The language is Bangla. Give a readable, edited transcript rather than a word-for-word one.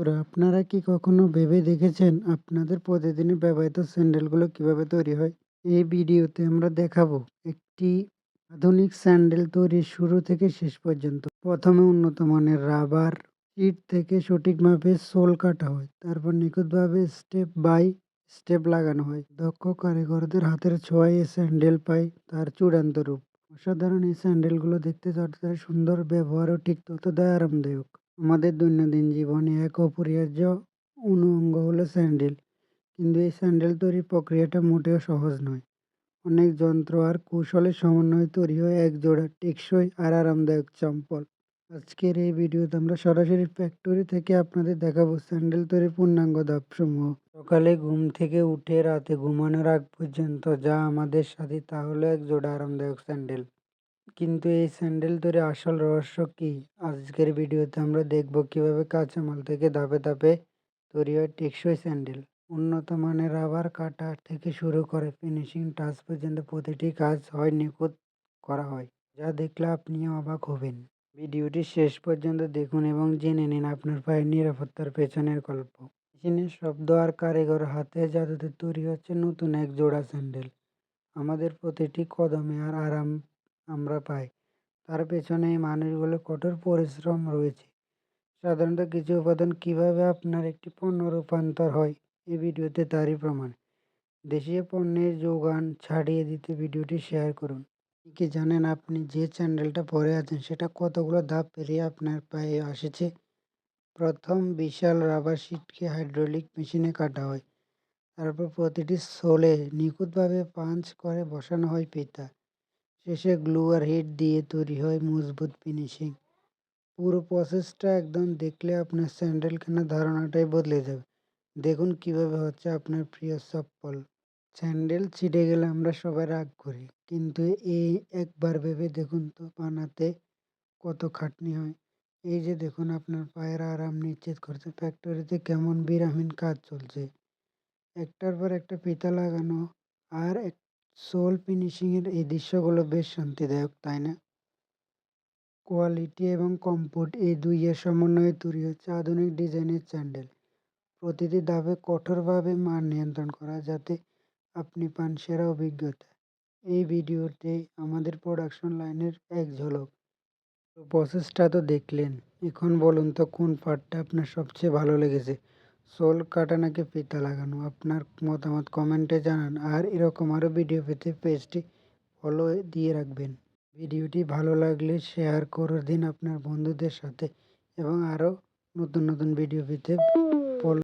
বন্ধুরা, আপনারা কি কখনো ভেবে দেখেছেন আপনাদের প্রতিদিনের ব্যবহৃত স্যান্ডেলগুলো কিভাবে তৈরি হয়? এই ভিডিওতে আমরা দেখাবো একটি আধুনিক স্যান্ডেল তৈরির শুরু থেকে শেষ পর্যন্ত। প্রথমে উন্নত মানের রাবার শিট থেকে সঠিক মাপে সোল কাটা হয়, তারপর নিখুঁতভাবে স্টেপ বাই স্টেপ লাগানো হয়। দক্ষ কারিগরদের হাতের ছোঁয়ায় এই স্যান্ডেল পায় তার চূড়ান্ত রূপ। অসাধারণ এই স্যান্ডেলগুলো দেখতে যতটা সুন্দর, ব্যবহারও ঠিক ততটাই আরামদায়ক। আমাদের দৈনন্দিন জীবনে এক অপরিহার্য অঙ্গ হলো স্যান্ডেল, কিন্তু এই স্যান্ডেল তৈরির প্রক্রিয়াটা মোটেও সহজ নয়। অনেক যন্ত্র আর কৌশলের সমন্বয়ে তৈরি হয় এক জোড়া টেকসই আর আরামদায়ক চম্পল। আজকের এই ভিডিওতে আমরা সরাসরি ফ্যাক্টরি থেকে আপনাদের দেখাবো স্যান্ডেল তৈরির পূর্ণাঙ্গ ধাপসমূহ। সকালে ঘুম থেকে উঠে রাতে ঘুমানোর আগ পর্যন্ত যা আমাদের সাথে, তা হলো এক জোড়া আরামদায়ক স্যান্ডেল। কিন্তু এই স্যান্ডেল তৈরির আসল রহস্য কি? আজকের ভিডিওতে আমরা দেখব কিভাবে কাঁচামাল থেকে ধাপে ধাপে তৈরি হয় টেকসই স্যান্ডেল। উন্নত মানের রাবার কাটা থেকে শুরু করে ফিনিশিং টাচ পর্যন্ত প্রতিটি কাজ হয় নিখুঁত করা হয়, যা দেখলে আপনিও অবাক হবেন। ভিডিওটি শেষ পর্যন্ত দেখুন এবং জেনে নিন আপনার পায়ের নিরাপত্তার পেছনের গল্প। মেশিনের শব্দ আর কারিগর হাতে জাদুতে তৈরি হচ্ছে নতুন এক জোড়া স্যান্ডেল। আমাদের প্রতিটি কদমে আর আরাম আমরা পাই, তার পেছনে এই মানুষগুলো কঠোর পরিশ্রম রয়েছে। সাধারণত কিছু উপাদান কিভাবে আপনার একটি পণ্য রূপান্তর হয়, এই ভিডিওতে তারই প্রমাণ। দেশীয় পণ্যের যোগান ছাড়িয়ে দিতে ভিডিওটি শেয়ার করুন। আপনি কি জানেন আপনি যে স্যান্ডেলটা পরে আছেন সেটা কতগুলো ধাপ পেরিয়ে আপনার পায়ে এসেছে? প্রথম বিশাল রাবার শিটকে হাইড্রোলিক মেশিনে কাটা হয়। তারপর প্রতিটি সোলে নিখুঁতভাবে পাঞ্চ করে বসানো হয় ফিতা। শেষে গ্লু আর হিট দিয়ে তৈরি হয় মজবুত ফিনিশিং। পুরো প্রসেসটা একদম দেখলে আপনার স্যান্ডেল কেনার ধারণাটাই বদলে যাবে। দেখুন কিভাবে হচ্ছে আপনার প্রিয় চপ্পল। স্যান্ডেল ছিঁড়ে গেলে আমরা সবাই রাগ করি, কিন্তু এই একবার ভেবে দেখুন তো বানাতে কত খাটনি হয়। এই যে দেখুন, আপনার পায়ের আরাম নিশ্চিত করতে ফ্যাক্টরিতে কেমন বিরামহীন কাজ চলছে। একটার পর একটা ফিতা লাগানো আর সোল ফিনিশিংয়ের এই দৃশ্যগুলো বেশ শান্তিদায়ক, তাই না? কোয়ালিটি এবং কমফোর্ট এই দুইয়ের সমন্বয়ে তৈরি হচ্ছে আধুনিক ডিজাইনের স্যান্ডেল। প্রতিটি ধাপে কঠোরভাবে মান নিয়ন্ত্রণ করা, যাতে আপনি পান সেরা অভিজ্ঞতা। এই ভিডিওতে আমাদের প্রোডাকশন লাইনের এক ঝলক। তো প্রসেসটা তো দেখলেন, এখন বলুন তো কোন পার্টটা আপনার সবচেয়ে ভালো লেগেছে? সোল কাটা নাকি ফিতা লাগানো? আপনার মতামত কমেন্টে জানান। আর এরকম আরও ভিডিও পেতে পেজটি ফলো দিয়ে রাখবেন। ভিডিওটি ভালো লাগলে শেয়ার করে দিন আপনার বন্ধুদের সাথে, এবং আরও নতুন নতুন ভিডিও পেতে